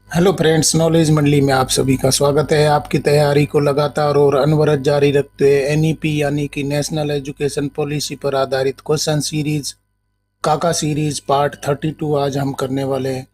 Hello friends, knowledge मंडली में आप सभी का स्वागत है। आपकी तैयारी को लगातार और अनवरत जारी रखते हुए एनईपी यानी कि नेशनल एजुकेशन पॉलिसी पर आधारित क्वेश्चन सीरीज काका सीरीज पार्ट 32 आज हम करने वाले हैं।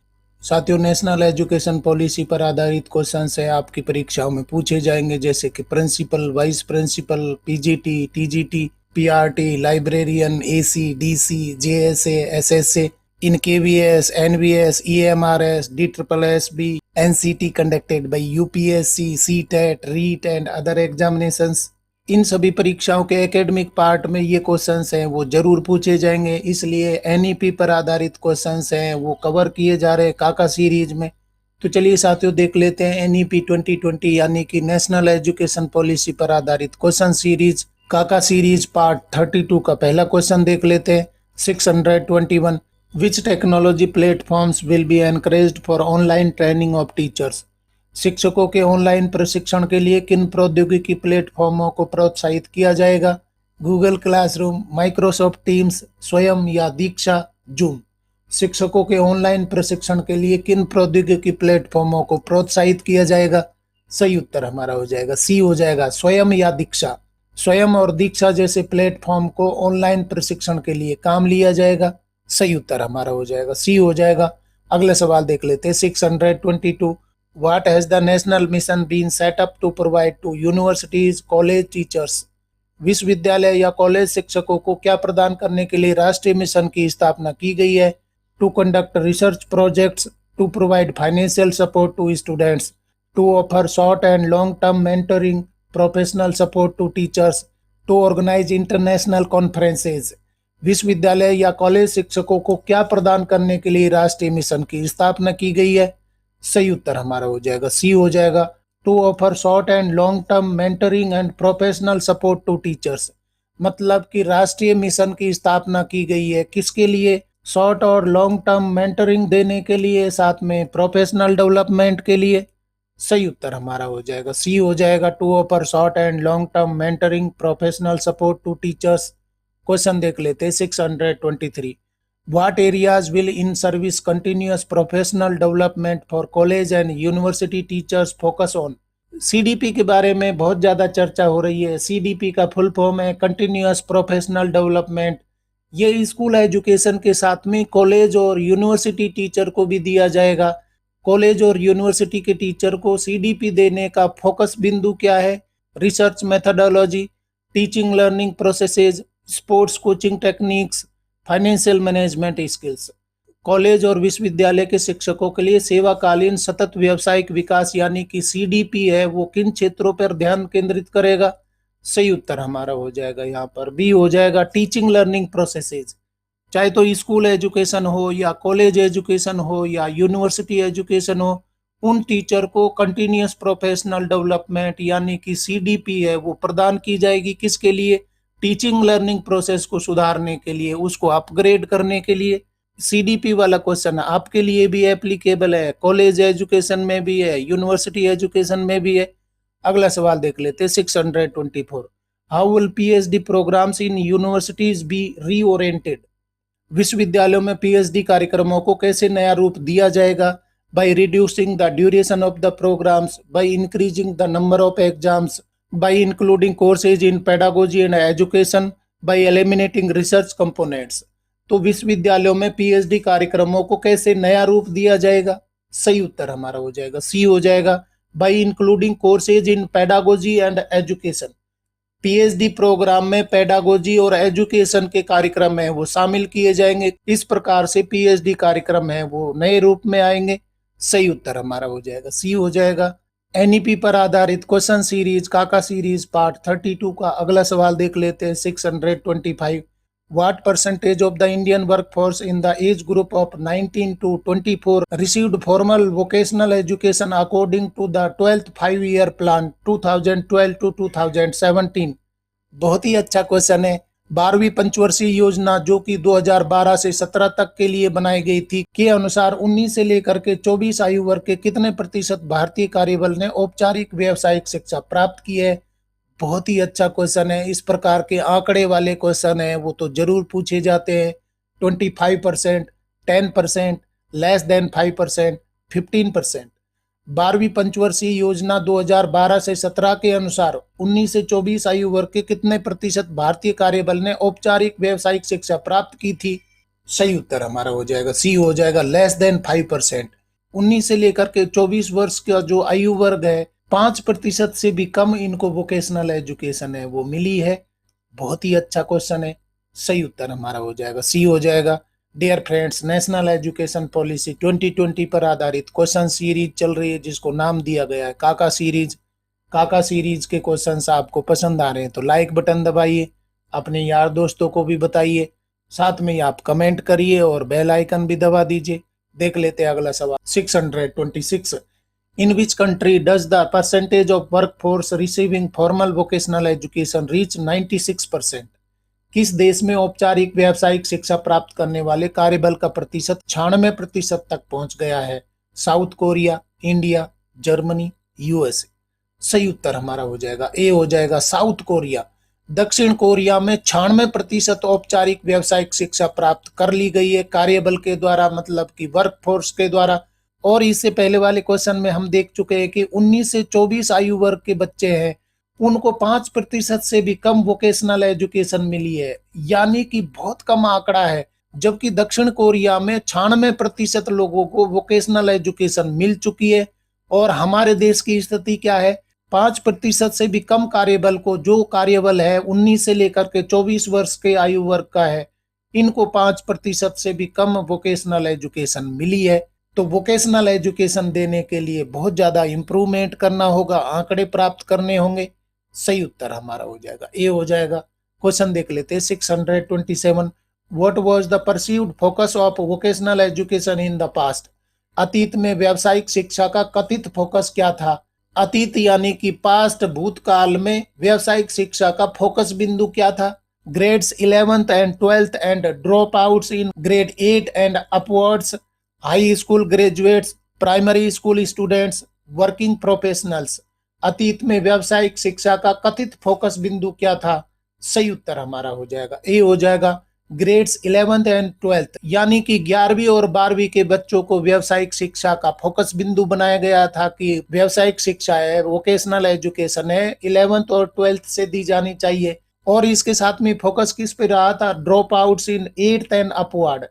साथियों, नेशनल एजुकेशन पॉलिसी पर आधारित क्वेश्चन से आपकी परीक्षाओं में पूछे जाएंगे, जैसे कि principal, vice principal, PGT, TGT, PRT, librarian, AC, DC, JSA, SSA in KVS, NVS, EMRS, DSSB, NCT conducted by UPSC, CTET, REET and other examinations। इन सभी परीक्षाओं के एकेडमिक पार्ट में ये क्वेश्चंस हैं वो जरूर पूछे जाएंगे, इसलिए एनईपी पर आधारित क्वेश्चंस हैं वो कवर किए जा रहे हैं काका सीरीज में। तो चलिए साथियों, देख लेते हैं एनईपी 2020 यानी कि नेशनल एजुकेशन पॉलिसी पर आधारित क्वेश्चन सीरीज काका सीरीज पार्ट 32 का पहला क्वेश्चन देख लेते हैं। 621 Which technology platforms will be encouraged for online training of teachers? शिक्षकों के ऑनलाइन प्रशिक्षण के लिए किन प्रौद्योगिकी प्लेटफॉर्मों को प्रोत्साहित किया जाएगा? गूगल क्लासरूम, माइक्रोसॉफ्ट टीम्स, स्वयं या दीक्षा, जूम। शिक्षकों के ऑनलाइन प्रशिक्षण के लिए किन प्रौद्योगिकी प्लेटफॉर्मों को प्रोत्साहित किया जाएगा? सही उत्तर हमारा हो जाएगा सी, हो जाएगा स्वयं या दीक्षा। स्वयं और दीक्षा जैसे प्लेटफॉर्म को ऑनलाइन प्रशिक्षण के लिए काम लिया जाएगा। सही उत्तर हमारा हो जाएगा सी, हो जाएगा। अगला सवाल देख लेते हैं। 622 what has the national mission been set up to provide to universities college teachers? विश्वविद्यालय या कॉलेज शिक्षकों को क्या प्रदान करने के लिए राष्ट्रीय मिशन की स्थापना की गई है? To conduct research projects, to provide financial support to students, to offer short and long term mentoring, professional support to teachers, to organise international conferences. विश्वविद्यालय या कॉलेज शिक्षकों को क्या प्रदान करने के लिए राष्ट्रीय मिशन की स्थापना की गई है? सही उत्तर हमारा हो जाएगा सी, हो जाएगा। To offer short and long term mentoring and professional support to teachers, मतलब कि राष्ट्रीय मिशन की स्थापना की गई है किसके लिए? शॉर्ट और लॉन्ग टर्म मेंटरिंग देने के लिए, साथ में प्रोफेशनल डेवलपमेंट के लिए। सही उत्तर हमारा हो जाएगा सी, हो जाएगा। To offer short and long term mentoring, professional support to teachers. Question देख लेते हैं। 623 what areas will in service continuous professional development for college and university teachers focus on? CDP के बारे में बहुत ज़्यादा चर्चा हो रही है। सीडीपी का फुल फॉर्म है कंटिन्यूअस प्रोफेशनल डेवलपमेंट। ये स्कूल एजुकेशन के साथ में कॉलेज और यूनिवर्सिटी टीचर को भी दिया जाएगा। कॉलेज और यूनिवर्सिटी के टीचर को सीडीपी देने का फोकस बिंदु क्या है? Research methodology, teaching learning processes, sports coaching techniques, financial management skills. College और विश्वविद्यालय के शिक्षकों के लिए सेवाकालीन सतत व्यावसायिक विकास यानी कि सीडीपी है वो किन क्षेत्रों पर ध्यान केंद्रित करेगा? सही उत्तर हमारा हो जाएगा यहाँ पर बी, हो जाएगा टीचिंग लर्निंग प्रोसेसेज। चाहे तो स्कूल एजुकेशन हो या कॉलेज एजुकेशन हो या यूनिवर्सिटी एजुकेशन हो, उन टीचर को कंटिन्यूअस प्रोफेशनल डेवलपमेंट यानी कि सीडीपी है वो प्रदान की जाएगी किसके लिए? टीचिंग लर्निंग प्रोसेस को सुधारने के लिए, उसको अपग्रेड करने के लिए। सीडीपी वाला क्वेश्चन आपके लिए भी एप्लीकेबल है, कॉलेज एजुकेशन में भी है, यूनिवर्सिटी एजुकेशन में भी है। अगला सवाल देख लेते हैं। 624 how will PhD programs in universities be reoriented? विश्वविद्यालयों में पीएचडी कार्यक्रमों को कैसे नया रूप दिया जाएगा? By reducing the duration of the programmes, by increasing the number of exams, by including courses in pedagogy and education, by eliminating research components। तो विश्वविद्यालयों में पीएचडी कार्यक्रमों को कैसे नया रूप दिया जाएगा? सही उत्तर हमारा हो जाएगा सी, हो जाएगा। by including courses in pedagogy and education, PhD programme में पेडागोजी और एजुकेशन के कार्यक्रम है वो शामिल किए जाएंगे। इस प्रकार से पीएचडी कार्यक्रम है वो नए रूप में आएंगे। सही उत्तर हमारा हो जाएगा सी, हो जाएगा। एनईपी पर आधारित क्वेश्चन सीरीज काका सीरीज पार्ट 32 का अगला सवाल देख लेते हैं। 625 what percentage of the Indian workforce in the age group of 19 to 24 received formal vocational education according to the 12th 5-year plan 2012 to 2017? बहुत ही अच्छा क्वेश्चन है। 12वीं पंचवर्षीय योजना जो कि 2012 से 17 तक के लिए बनाई गई थी के अनुसार 19 से लेकर के 24 आयु वर्ग के कितने प्रतिशत भारतीय कार्यबल ने औपचारिक व्यावसायिक शिक्षा प्राप्त की है? बहुत ही अच्छा क्वेश्चन है। इस प्रकार के आंकड़े वाले क्वेश्चन है वो तो जरूर पूछे जाते हैं। 25%, 10%, लेस देन 5%, 15%। 12वीं पंचवर्षीय योजना 2012 से 17 के अनुसार 19 से 24 आयु वर्ग के कितने प्रतिशत भारतीय कार्यबल ने औपचारिक व्यावसायिक शिक्षा प्राप्त की थी? सही उत्तर हमारा हो जाएगा सी हो जाएगा, <5%। 19 से लेकर के 24 वर्ष का जो आयु वर्ग है 5% से भी कम इनको वोकेशनल एजुकेशन है वो मिली है। बहुत ही अच्छा क्वेश्चन है, सही उत्तर हमारा हो जाएगा सी हो जाएगा। Dear friends, national education policy 2020 पर आधारित क्वेश्चन सीरीज चल रही है जिसको नाम दिया गया है काका सीरीज। काका सीरीज के क्वेश्चंस आपको पसंद आ रहे हैं तो लाइक बटन दबाइए, अपने यार दोस्तों को भी बताइए, साथ में आप कमेंट करिए और बेल आइकन भी दबा दीजिए। देख लेते हैं अगला सवाल 626। In which country does the percentage of workforce receiving formal vocational education reach 96%? किस देश में औपचारिक व्यावसायिक शिक्षा प्राप्त करने वाले कार्यबल का प्रतिशत 96% तक पहुंच गया है? South Korea, India, Germany, USA. सही उत्तर हमारा हो जाएगा ए हो जाएगा, साउथ कोरिया। दक्षिण कोरिया में 96% औपचारिक व्यावसायिक शिक्षा प्राप्त कर ली गई है कार्यबल के द्वारा, मतलब कि वर्कफोर्स के द्वारा। और इससे पहले वाले क्वेश्चन में हम देख चुके हैं कि 19 से 24 आयु वर्ग के बच्चे हैं उनको 5% से भी कम वोकेशनल एजुकेशन मिली है, यानी कि बहुत कम आंकड़ा है। जबकि दक्षिण कोरिया में 96% लोगों को वोकेशनल एजुकेशन मिल चुकी है। और हमारे देश की स्थिति क्या है? 5% से भी कम कार्यबल को, जो कार्यबल है 19 से लेकर के 24 वर्ष के आयु वर्ग का है, इनको 5% से भी कम वोकेशनल एजुकेशन मिली है। तो वोकेशनल एजुकेशन देने के लिए बहुत ज्यादा इंप्रूवमेंट करना होगा, आंकड़े प्राप्त करने होंगे। सही उत्तर हमारा हो जाएगा ए हो जाएगा। क्वेश्चन देख लेते हैं 627। What was the perceived focus of vocational education in the past? अतीत में व्यावसायिक शिक्षा का कथित फोकस क्या था? अतीत यानी कि पास्ट, भूतकाल में व्यावसायिक शिक्षा का फोकस बिंदु क्या था? Grades 11th and 12th and drop outs in grade 8 and upwards, high school graduates, primary school students, working professionals. अतीत में व्यावसायिक शिक्षा का कथित फोकस बिंदु क्या था? सही उत्तर हमारा हो जाएगा ए हो जाएगा, ग्रेड्स 11th एंड 12th, यानी कि 11वीं और 12वीं के बच्चों को व्यावसायिक शिक्षा का फोकस बिंदु बनाया गया था कि व्यावसायिक शिक्षा है, वोकेशनल एजुकेशन है, 11th और 12th से दी जानी चाहिए। और इसके साथ में फोकस किस पे रहा था? Drop outs in 8th and upward,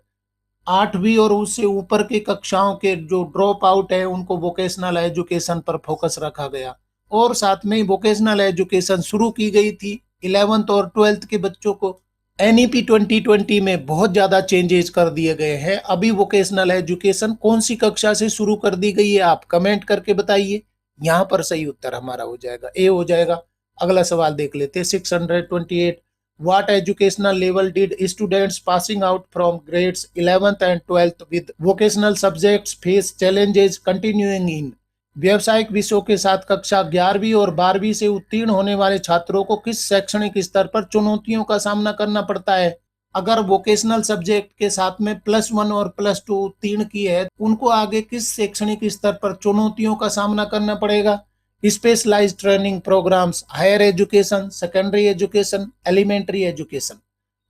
8वीं और उससे ऊपर की कक्षाओं के जो ड्रॉप आउट है उनको वोकेशनल एजुकेशन पर फोकस रखा गया। और साथ में वोकेशनल एजुकेशन शुरू की गई थी 11th और 12th के बच्चों को। एनईपी 2020 में बहुत ज्यादा चेंजेस कर दिए गए हैं। अभी वोकेशनल एजुकेशन कौन सी कक्षा से शुरू कर दी गई है आप कमेंट करके बताइए। यहाँ पर सही उत्तर हमारा हो जाएगा ए हो जाएगा। अगला सवाल देख लेते हैं 628। What educational level did students passing out from grades 11th and 12th with vocational subjects face challenges continuing in? व्यावसायिक विषयों के साथ कक्षा 11वीं और 12वीं से उत्तीर्ण होने वाले छात्रों को किस शैक्षणिक स्तर पर चुनौतियों का सामना करना पड़ता है? अगर वोकेशनल सब्जेक्ट के साथ में +1 और +2 उत्तीर्ण की है, उनको आगे किस शैक्षणिक स्तर पर चुनौतियों का सामना करना पड़ेगा? Specialised training programmes, higher education, secondary education, elementary education.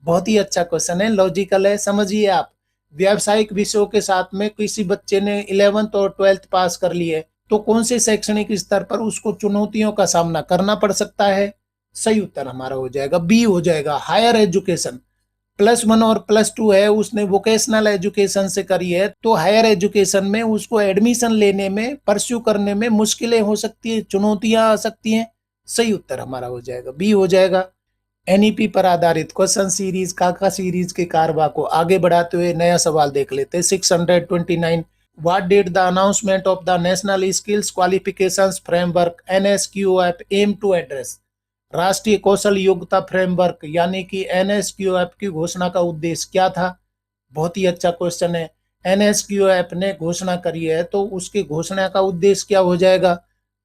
बहुत ही अच्छा क्वेश्चन है, लॉजिकल है, समझिए आप। व्यावसायिक विषयों के साथ में किसी बच्चे ने 11th और 12th पास कर ली है तो कौन से शैक्षणिक स्तर पर उसको चुनौतियों का सामना करना पड़ सकता है? सही उत्तर हमारा हो जाएगा बी हो जाएगा, हायर एजुकेशन। +1 और +2 है, उसने वोकेशनल एजुकेशन से करी है तो हायर एजुकेशन में उसको एडमिशन लेने में, परस्यू करने में मुश्किलें हो सकती है, चुनौतियां आ सकती हैं। सही उत्तर हमारा हो जाएगा बी हो जाएगा। एनईपी पर आधारित क्वेश्चन सीरीज काका सीरीज के कारवा को आगे बढ़ाते हुए नया सवाल देख लेते हैं 629। What did the announcement of the National Skills Qualifications Framework NSQF aim to address? राष्ट्रीय कौशल योग्यता फ्रेमवर्क यानी कि NSQF की घोषणा का उद्देश्य क्या था? बहुत ही अच्छा क्वेश्चन है। NSQF ने घोषणा करी है तो उसकी घोषणा का उद्देश्य क्या हो जाएगा?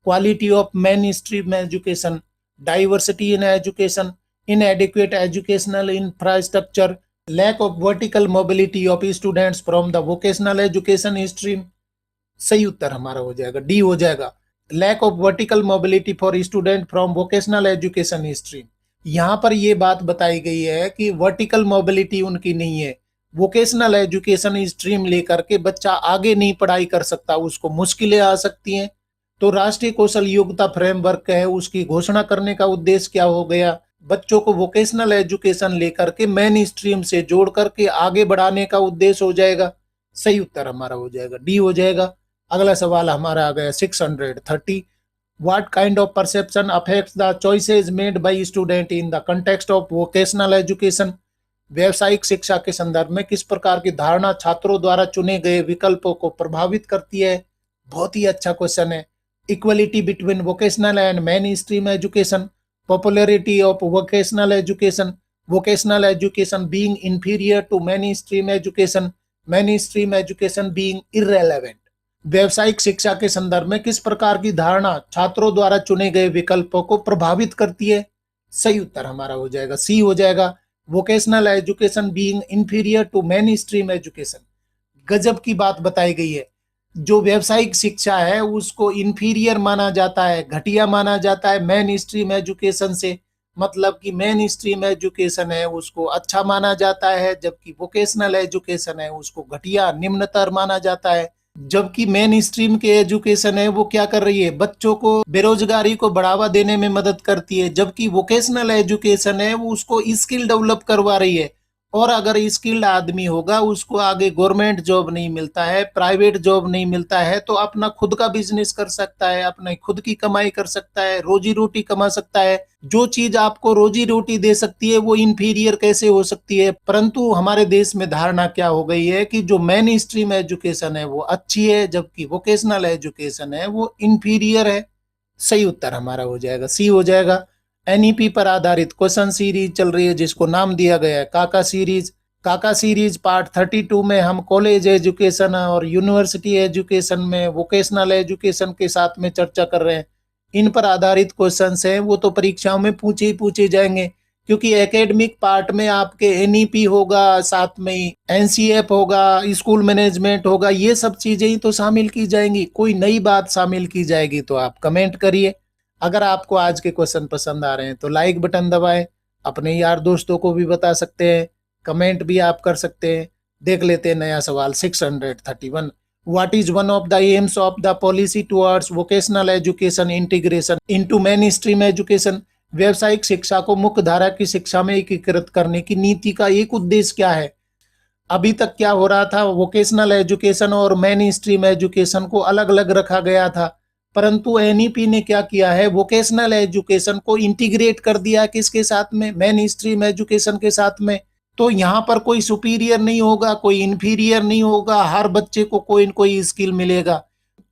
Quality of main stream education, diversity in education, inadequate educational infrastructure, lack of vertical mobility of students from the vocational education stream। सही उत्तर हमारा हो जाएगा डी हो जाएगा, lack of vertical mobility for student from vocational education stream. यहाँ पर ये बात बताई गई है कि वर्टिकल मोबिलिटी उनकी नहीं है, वोकेशनल एजुकेशन स्ट्रीम लेकर के बच्चा आगे नहीं पढ़ाई कर सकता, उसको मुश्किलें आ सकती हैं। तो राष्ट्रीय कौशल योग्यता फ्रेमवर्क है, उसकी घोषणा करने का उद्देश्य क्या हो गया, बच्चों को वोकेशनल एजुकेशन लेकर के मेन स्ट्रीम से जोड़ करके आगे बढ़ाने का उद्देश्य हो जाएगा। सही उत्तर हमारा हो जाएगा डी हो जाएगा। अगला सवाल हमारा आ गया 630। What kind of perception affects the choices made by student in the context of vocational education. व्यवसायिक शिक्षा के संदर्भ में किस प्रकार की धारणा छात्रों द्वारा चुने गए विकल्पों को प्रभावित करती है। बहुत ही अच्छा क्वेश्चन है। Equality between vocational and main stream education, popularity of vocational education being inferior to main stream education being irrelevant. व्यवसायिक शिक्षा के संदर्भ में किस प्रकार की धारणा छात्रों द्वारा चुने गए विकल्पों को प्रभावित करती है। सही उत्तर हमारा हो जाएगा सी हो जाएगा। Vocational education being inferior to main stream education, गजब की बात बताई गई है। जो व्यावसायिक शिक्षा है उसको इंफीरियर माना जाता है, घटिया माना जाता है मेन स्ट्रीम एजुकेशन से। मतलब कि मेन स्ट्रीम एजुकेशन है उसको अच्छा माना जाता है, जबकि वोकेशनल एजुकेशन है उसको घटिया निम्नतर माना जाता है। जबकि मेन स्ट्रीम के एजुकेशन है वो क्या कर रही है, बच्चों को बेरोजगारी को बढ़ावा देने में मदद करती है, जबकि वोकेशनल एजुकेशन है वो उसको स्किल डेवलप करवा रही है। और अगर स्किल्ड आदमी होगा उसको आगे गवर्नमेंट जॉब नहीं मिलता है, प्राइवेट जॉब नहीं मिलता है, तो अपना खुद का बिजनेस कर सकता है, अपने खुद की कमाई कर सकता है, रोजी रोटी कमा सकता है। जो चीज आपको रोजी रोटी दे सकती है वो इंफीरियर कैसे हो सकती है। परंतु हमारे देश में धारणा क्या हो गई है कि जो मेन स्ट्रीम एजुकेशन है वो अच्छी है, जबकि वोकेशनल एजुकेशन है वो इंफीरियर है। सही उत्तर हमारा हो जाएगा सी हो जाएगा। एनईपी पर आधारित क्वेश्चन सीरीज चल रही है जिसको नाम दिया गया है काका सीरीज। काका सीरीज पार्ट 32 में हम कॉलेज एजुकेशन और यूनिवर्सिटी एजुकेशन में वोकेशनल एजुकेशन के साथ में चर्चा कर रहे हैं। इन पर आधारित क्वेश्चंस हैं वो तो परीक्षाओं में पूछे ही पूछे जाएंगे, क्योंकि एकेडमिक पार्ट में आपके एनईपी होगा, साथ में ही एनसीएफ होगा, स्कूल मैनेजमेंट होगा, ये सब चीजें ही तो शामिल की जाएंगी। कोई नई बात शामिल की जाएगी तो आप कमेंट करिए। अगर आपको आज के क्वेश्चन पसंद आ रहे हैं तो लाइक बटन दबाएं, अपने यार दोस्तों को भी बता सकते हैं, कमेंट भी आप कर सकते हैं। देख लेते हैं नया सवाल 631। What is one of the AIIMS of the policy towards vocational education integration into main stream education. व्यवसायिक शिक्षा को मुख्य धारा की शिक्षा में एकीकृत करने की नीति का एक उद्देश्य क्या है। अभी तक क्या हो रहा था, वोकेशनल एजुकेशन और मेन स्ट्रीम एजुकेशन को अलग अलग रखा गया था, परंतु एनईपी ने क्या किया है, वोकेशनल एजुकेशन को इंटीग्रेट कर दिया किसके साथ में, मेन स्ट्रीम एजुकेशन के साथ में। तो यहाँ पर कोई सुपीरियर नहीं होगा, कोई इंफीरियर नहीं होगा, हर बच्चे को कोई न कोई स्किल मिलेगा।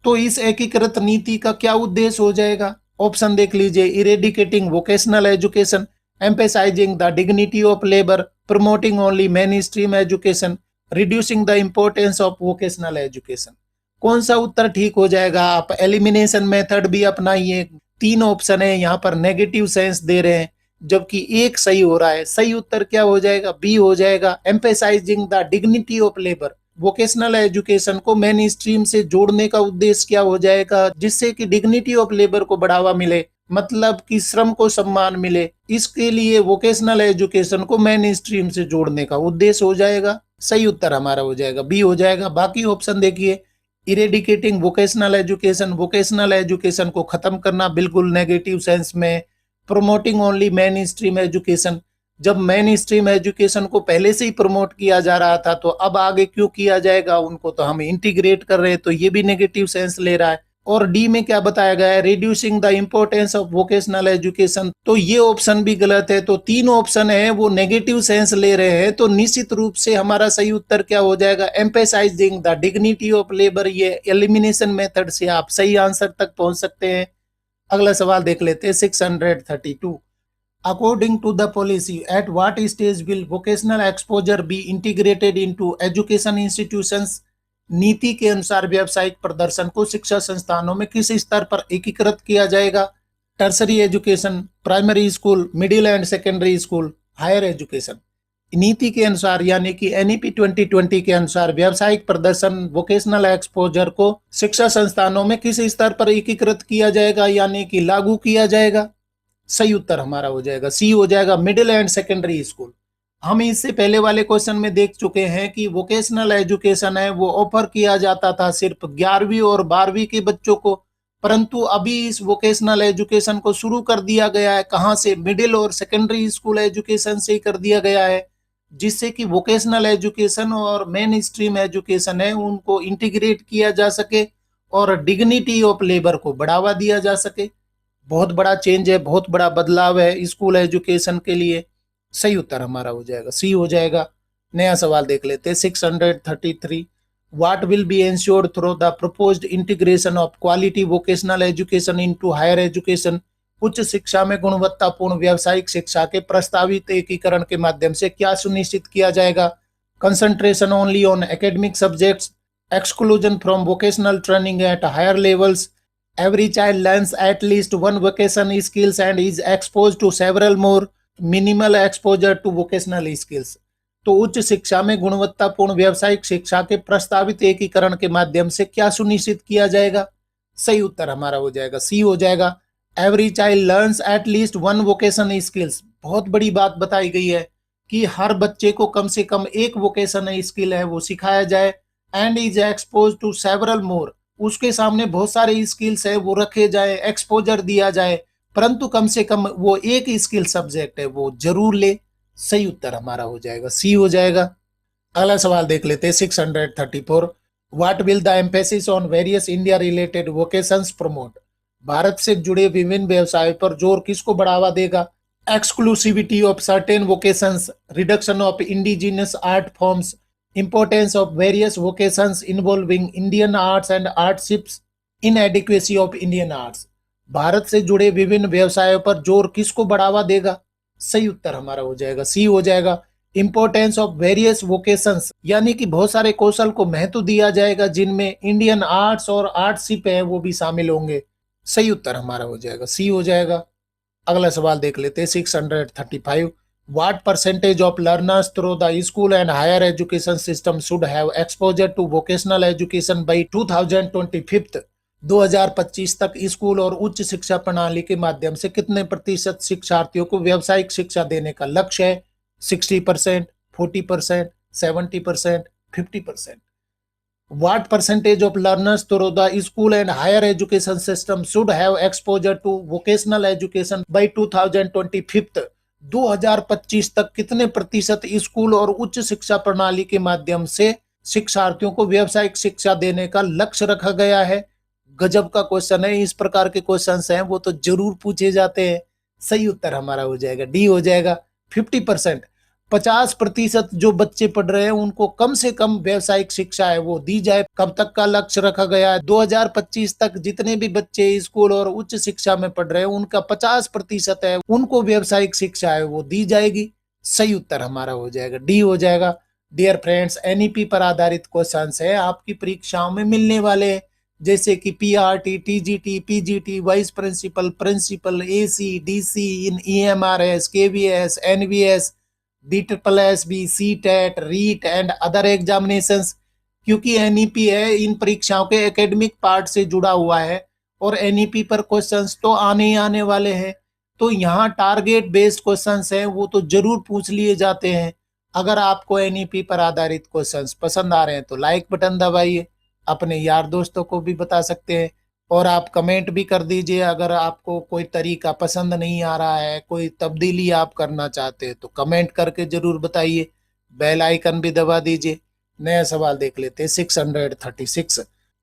तो इस एकीकृत नीति का क्या उद्देश्य हो जाएगा, ऑप्शन देख लीजिए। Eradicating vocational education, emphasizing the dignity of labour, promoting only main stream education, reducing the importance of vocational education. कौन सा उत्तर ठीक हो जाएगा। आप एलिमिनेशन मेथड भी अपनाइए। 3 ऑप्शन है, यहाँ पर नेगेटिव सेंस दे रहे हैं, जबकि एक सही हो रहा है। सही उत्तर क्या हो जाएगा, बी हो जाएगा। Emphasizing the dignity of labour, vocational education को मेन स्ट्रीम से जोड़ने का उद्देश्य क्या हो जाएगा, जिससे कि डिग्निटी ऑफ लेबर को बढ़ावा मिले, मतलब कि श्रम को सम्मान मिले। इसके लिए वोकेशनल एजुकेशन को मेन स्ट्रीम से जोड़ने का उद्देश्य हो जाएगा। सही उत्तर हमारा हो जाएगा बी हो जाएगा। बाकी ऑप्शन देखिए। इरेडिकेटिंग वोकेशनल एजुकेशन को खत्म करना, बिल्कुल नेगेटिव सेंस में। Promoting only main stream education, जब मेन स्ट्रीम एजुकेशन को पहले से ही प्रमोट किया जा रहा था तो अब आगे क्यों किया जाएगा, उनको तो हम इंटीग्रेट कर रहे हैं, तो ये भी नेगेटिव सेंस ले रहा है। और डी में क्या बताया गया है, reducing the importance of vocational education, तो ये ऑप्शन भी गलत है। तो 3 ऑप्शन है वो नेगेटिव सेंस ले रहे हैं, तो निश्चित रूप से हमारा सही उत्तर क्या हो जाएगा, emphasizing the dignity of labour. ये एलिमिनेशन मेथड से आप सही आंसर तक पहुंच सकते हैं। अगला सवाल देख लेते हैं 632। According to the policy at what stage will vocational exposure be integrated into education institutions. नीति के अनुसार व्यावसायिक प्रदर्शन को शिक्षा संस्थानों में किस स्तर पर एकीकृत किया जाएगा। Tertiary education, primary school, middle and secondary school, higher education. नीति के अनुसार यानी कि एनईपी 2020 के अनुसार व्यावसायिक प्रदर्शन वोकेशनल एक्सपोजर को शिक्षा संस्थानों में किस स्तर पर एकीकृत किया जाएगा, यानी कि लागू किया जाएगा। सही उत्तर हमारा हो जाएगा सी हो जाएगा, मिडिल एंड सेकेंडरी स्कूल। हम इससे पहले वाले क्वेश्चन में देख चुके हैं कि वोकेशनल एजुकेशन है वो ऑफर किया जाता था सिर्फ 11वीं और 12वीं के बच्चों को, परंतु अभी इस वोकेशनल एजुकेशन को शुरू कर दिया गया है। कहाँ से? मिडिल और सेकेंडरी स्कूल एजुकेशन से ही कर दिया गया है, जिससे कि वोकेशनल एजुकेशन और मेन स्ट्रीम एजुकेशन है उनको इंटीग्रेट किया जा सके और डिग्निटी ऑफ लेबर को बढ़ावा दिया जा सके। बहुत बड़ा चेंज है, बहुत बड़ा बदलाव है स्कूल एजुकेशन के लिए। सही उत्तर हमारा हो जाएगा सी हो जाएगा। नया सवाल देख लेते हैं 633। What will be ensured through the proposed integration of quality vocational education into higher education? उच्च शिक्षा में गुणवत्तापूर्ण व्यावसायिक शिक्षा के प्रस्तावित एकीकरण के माध्यम से क्या सुनिश्चित किया जाएगा? Concentration only on academic subjects, exclusion from vocational training at higher levels, every child learns at least one vocation skills and is exposed to several more, minimal exposure to vocational skills। तो उच्च शिक्षा में गुणवत्तापूर्ण व्यावसायिक शिक्षा के प्रस्तावित एकीकरण के माध्यम से क्या सुनिश्चित किया जाएगा? सही उत्तर हमारा हो जाएगा सी हो जाएगा। Every child learns at least one vocation skills, बहुत बड़ी बात बताई गई है कि हर बच्चे को कम से कम एक वोकेशन स्किल है वो सिखाया जाए, and is expose to several more, उसके सामने बहुत सारे स्किल्स है वो रखे जाए, एक्सपोजर दिया जाए, परंतु कम से कम वो एक स्किल सब्जेक्ट है वो जरूर ले। सही उत्तर हमारा हो जाएगा सी हो जाएगा। अगला सवाल देख लेते हैं 634। What will the emphasis on various India related vocations promote? Bharat से जुड़े विभिन्न व्यवसायों पर जोर किसको बढ़ावा देगा? Exclusivity of certain vocations, reduction of indigenous art forms, importance of various vocations involving Indian arts and artships, inadequacy of Indian arts। Bharat से जुड़े विभिन्न व्यवसायों पर जोर किसको बढ़ावा देगा? सही उत्तर हमारा हो जाएगा सी हो जाएगा। इंपॉर्टेंस ऑफ वेरियस वोकेशंस, यानी कि बहुत सारे कौशल को महत्व दिया जाएगा जिनमें इंडियन आर्ट्स और आर्टशिप है वो भी शामिल होंगे। सही उत्तर हमारा हो जाएगा सी हो जाएगा। अगला सवाल देख लेते हैं 635। What percentage of learners through the school and higher education system should have exposure to vocational education by 2025? 2025 तक स्कूल और उच्च शिक्षा प्रणाली के माध्यम से कितने प्रतिशत शिक्षार्थियों को व्यावसायिक शिक्षा देने का लक्ष्य है? 60%, 40%, 70%, 50%। What percentage of learners through the school and higher education system should have exposure to vocational education by 2025? 2025 तक कितने प्रतिशत स्कूल और उच्च शिक्षा प्रणाली के माध्यम से शिक्षार्थियों को व्यावसायिक शिक्षा देने का लक्ष्य रखा गया है? गजब का क्वेश्चन है, इस प्रकार के क्वेश्चंस हैं वो तो जरूर पूछे जाते हैं। सही उत्तर हमारा हो जाएगा डी हो जाएगा 50%। 50% जो बच्चे पढ़ रहे हैं उनको कम से कम व्यावसायिक शिक्षा है वो दी जाए। कब तक का लक्ष्य रखा गया है? 2025 तक जितने भी बच्चे स्कूल और उच्च शिक्षा में पढ़ रहे हैं उनका 50% है उनको व्यावसायिक शिक्षा है वो दी जाएगी। सही उत्तर हमारा हो जाएगा डी हो जाएगा। डियर फ्रेंड्स, एनईपी पर आधारित क्वेश्चन है आपकी परीक्षाओं में मिलने वाले हैं, जैसे कि PRT, TGT, PGT, vice principal, principal, AC, DC, in EMRS, KVS, NVS, BSSB, CTET, REET and other examinations. क्योंकि एनईपी है इन परीक्षाओं के एकेडमिक पार्ट से जुड़ा हुआ है और एनईपी पर क्वेश्चंस तो आने ही आने वाले हैं, तो यहाँ टारगेट बेस्ड क्वेश्चंस हैं वो तो जरूर पूछ लिए जाते हैं। अगर आपको एनईपी पर आधारित क्वेश्चंस पसंद आ रहे हैं तो लाइक बटन दबाइए, अपने यार दोस्तों को भी बता सकते हैं और आप कमेंट भी कर दीजिए। अगर आपको कोई तरीका पसंद नहीं आ रहा है, कोई तब्दीली आप करना चाहते हैं तो कमेंट करके जरूर बताइए। बेल आइकन भी दबा दीजिए। नया सवाल देख लेते हैं 636।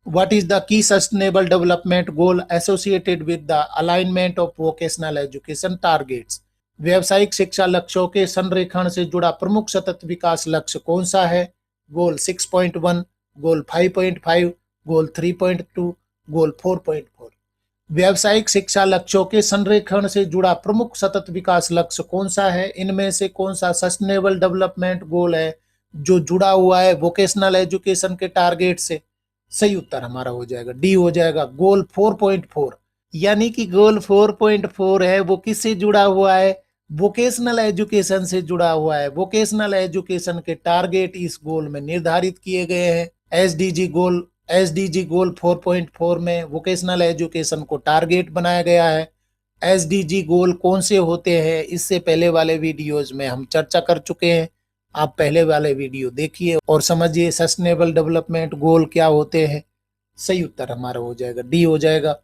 What is the key sustainable development goal associated with the alignment of vocational education targets? व्यावसायिक शिक्षा लक्ष्यों के संरेखण से जुड़ा प्रमुख सतत विकास लक्ष्य कौन सा है? गोल 6.1, गोल 5.5, गोल 3.2, गोल 4.4। व्यावसायिक शिक्षा लक्ष्यों के संरेखण से जुड़ा प्रमुख सतत विकास लक्ष्य कौन सा है? इनमें से कौन सा सस्टेनेबल डेवलपमेंट गोल है जो जुड़ा हुआ है वोकेशनल एजुकेशन के टारगेट से? सही उत्तर हमारा हो जाएगा डी हो जाएगा, गोल 4.4। यानी कि गोल 4.4 है वो किससे जुड़ा हुआ है? वोकेशनल एजुकेशन से जुड़ा हुआ है। वोकेशनल एजुकेशन के टारगेट इस गोल में निर्धारित किए गए हैं। एसडीजी गोल 4.4 में वोकेशनल एजुकेशन को टारगेट बनाया गया है। एसडीजी गोल कौन से होते हैं, इससे पहले वाले वीडियोज में हम चर्चा कर चुके हैं। आप पहले वाले वीडियो देखिए और समझिए सस्टेनेबल डेवलपमेंट गोल क्या होते हैं। सही उत्तर हमारा हो जाएगा डी हो जाएगा।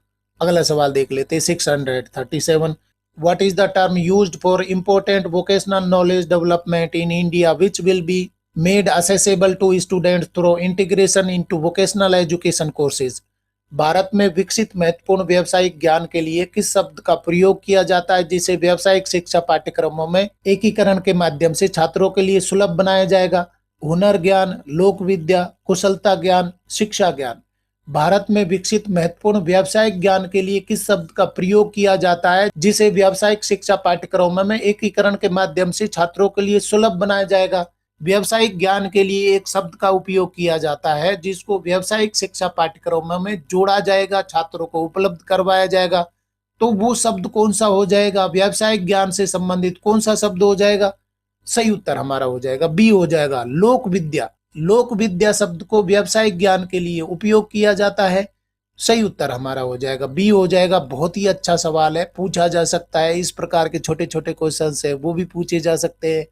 अगला सवाल देख लेते हैं 637। What is the term used for important vocational knowledge development in India which will be made accessible to students through integration into vocational education courses? Bharat में विकसित महत्वपूर्ण व्यावसायिक ज्ञान के लिए किस शब्द का प्रयोग किया जाता है जिसे व्यावसायिक शिक्षा पाठ्यक्रमों में एकीकरण के माध्यम से छात्रों के लिए सुलभ बनाया जाएगा? हुनर ज्ञान, लोक विद्या, कुशलता ज्ञान, शिक्षा ज्ञान। भारत में विकसित महत्वपूर्ण व्यावसायिक ज्ञान के लिए किस शब्द का प्रयोग किया जाता है जिसे व्यावसायिक शिक्षा पाठ्यक्रमों में एकीकरण के माध्यम से छात्रों के लिए सुलभ बनाया जाएगा? व्यावसायिक ज्ञान के लिए एक शब्द का उपयोग किया जाता है जिसको व्यावसायिक शिक्षा पाठ्यक्रमों में जोड़ा जाएगा, छात्रों को उपलब्ध करवाया जाएगा। तो वो शब्द कौन सा हो जाएगा? व्यावसायिक ज्ञान से संबंधित कौन सा शब्द हो जाएगा? सही उत्तर हमारा हो जाएगा बी हो जाएगा, लोक विद्या। लोक विद्या शब्द को व्यावसायिक ज्ञान के लिए उपयोग किया जाता है। सही उत्तर हमारा हो जाएगा बी हो जाएगा। बहुत ही अच्छा सवाल है, पूछा जा सकता है। इस प्रकार के छोटे छोटे क्वेश्चन है वो भी पूछे जा सकते हैं।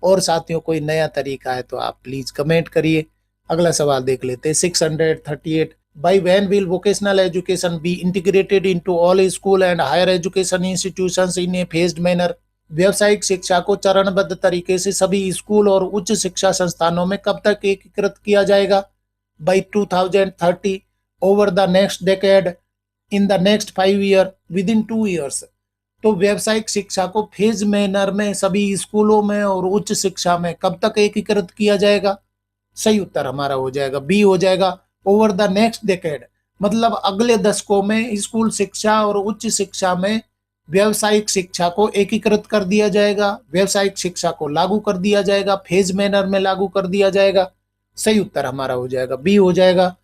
और साथियों कोई नया तरीका है तो आप प्लीज कमेंट करिए। अगला सवाल देख लेते हैं 638। By when will vocational education be integrated into all school and higher education institutions in a phased manner? व्यावसायिक शिक्षा को चरणबद्ध तरीके से सभी स्कूल और उच्च शिक्षा संस्थानों में कब तक एकीकृत किया जाएगा? By 2030, over the next decade, in the next 5 year, with in 2 years. तो व्यावसायिक शिक्षा को फेज मैनर में सभी स्कूलों में और उच्च शिक्षा में कब तक एकीकृत किया जाएगा? सही उत्तर हमारा हो जाएगा बी हो जाएगा, ओवर द नेक्स्ट डेकेड। मतलब अगले दशकों में स्कूल शिक्षा और उच्च शिक्षा में व्यावसायिक शिक्षा को एकीकृत कर दिया जाएगा, व्यावसायिक शिक्षा को लागू कर दिया जाएगा, फेज मैनर में लागू कर दिया जाएगा। सही उत्तर हमारा हो जाएगा बी हो जाएगा।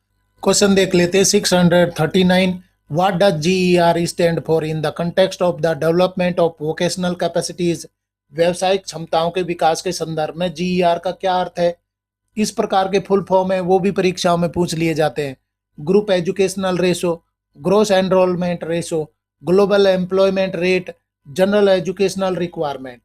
क्वेश्चन देख लेते हैं 639। What does GER stand for in the context of the development of vocational capacities? व्यावसायिक क्षमताओं के विकास के संदर्भ में GER का क्या अर्थ है? इस प्रकार के फुल फॉर्म है वो भी परीक्षाओं में पूछ लिए जाते हैं। Group educational ratio, gross enrolment ratio, global employment rate, general educational requirement.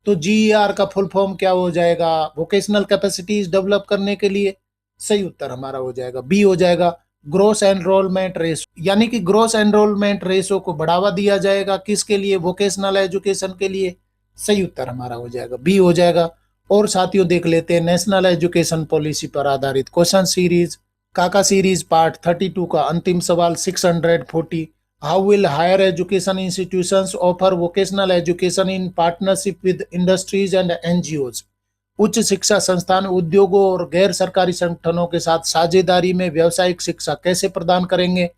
तो GER का फुल फॉर्म क्या हो जाएगा? वोकेशनल कैपेसिटीज डेवलप करने के लिए। सही उत्तर हमारा हो जाएगा बी हो जाएगा, ग्रोस एनरोलमेंट रेशो। यानी कि ग्रोस एनरोलमेंट रेशो को बढ़ावा दिया जाएगा, किसके लिए? वोकेशनल एजुकेशन के लिए। सही उत्तर हमारा हो जाएगा बी हो जाएगा। और साथियों देख लेते हैं नेशनल एजुकेशन पॉलिसी पर आधारित क्वेश्चन सीरीज, काका सीरीज पार्ट 32 का अंतिम सवाल 640। How will hire education institutions offer vocational education in partnership with industries and NGOs? उच्च शिक्षा संस्थान उद्योगों और गैर सरकारी संगठनों के साथ साझेदारी में व्यावसायिक शिक्षा कैसे प्रदान करेंगे?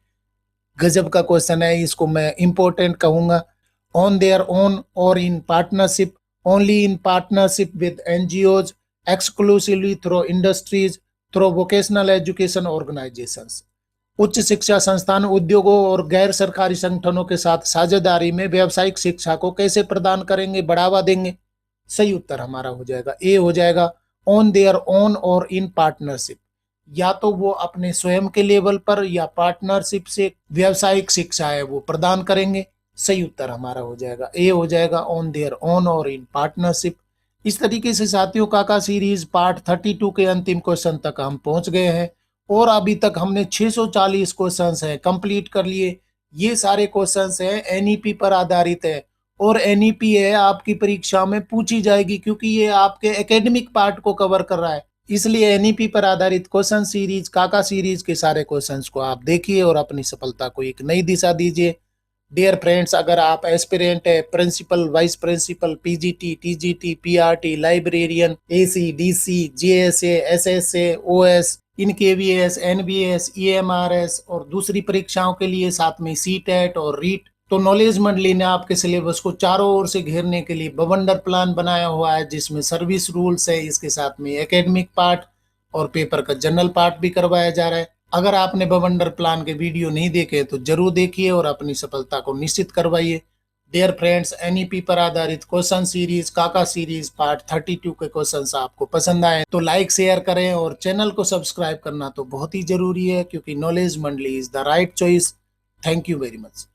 गजब का क्वेश्चन है, इसको मैं इंपॉर्टेंट कहूंगा। ऑन देयर ओन और in partnership, only in partnership with NGOs, exclusively through industries, through vocational education organisations. उच्च शिक्षा संस्थान उद्योगों और गैर सरकारी संगठनों के साथ साझेदारी में व्यावसायिक शिक्षा को कैसे प्रदान करेंगे, बढ़ावा देंगे? सही उत्तर हमारा हो जाएगा ए हो जाएगा, ऑन देयर ओन और इन पार्टनरशिप। या तो वो अपने स्वयं के लेवल पर या पार्टनरशिप से व्यावसायिक शिक्षा है वो प्रदान करेंगे। सही उत्तर हमारा हो जाएगा ए हो जाएगा, ऑन देयर ओन और इन पार्टनरशिप। इस तरीके से साथियों काका सीरीज पार्ट 32 के अंतिम क्वेश्चन तक हम पहुंच गए हैं और अभी तक हमने 640 क्वेश्चंस हैं कंप्लीट कर लिए। ये सारे क्वेश्चंस हैं एनईपी पर आधारित है और एनईपी है आपकी परीक्षा में पूछी जाएगी क्योंकि ये आपके एकेडमिक पार्ट को कवर कर रहा है। इसलिए एनईपी पर आधारित क्वेश्चन सीरीज, काका सीरीज के सारे क्वेश्चंस को आप देखिए और अपनी सफलता को एक नई दिशा दीजिए। डियर फ्रेंड्स, अगर आप एस्पिरेंट है, principal, vice principal, PGT, TGT, PRT, librarian, AC, DC, JSA, SSA, OS, in KVS, NBS, EMRS और दूसरी परीक्षाओं के लिए साथ में सीटेट और रीट, तो नॉलेज मंडली ने आपके सिलेबस को चारों ओर से घेरने के लिए बवंडर प्लान बनाया हुआ है जिसमें सर्विस रूल्स है, इसके साथ में एकेडमिक पार्ट और पेपर का जनरल पार्ट भी करवाया जा रहा है। अगर आपने बवंडर प्लान के वीडियो नहीं देखे तो जरूर देखिए और अपनी सफलता को निश्चित करवाइए। डियर फ्रेंड्स, एनईपी पर आधारित क्वेश्चन सीरीज काका सीरीज पार्ट 32 के क्वेश्चंस आपको पसंद आए तो लाइक शेयर करें और चैनल को सब्सक्राइब करना तो बहुत ही जरूरी है क्योंकि नॉलेज मंडली is the right choice. Thank you very much.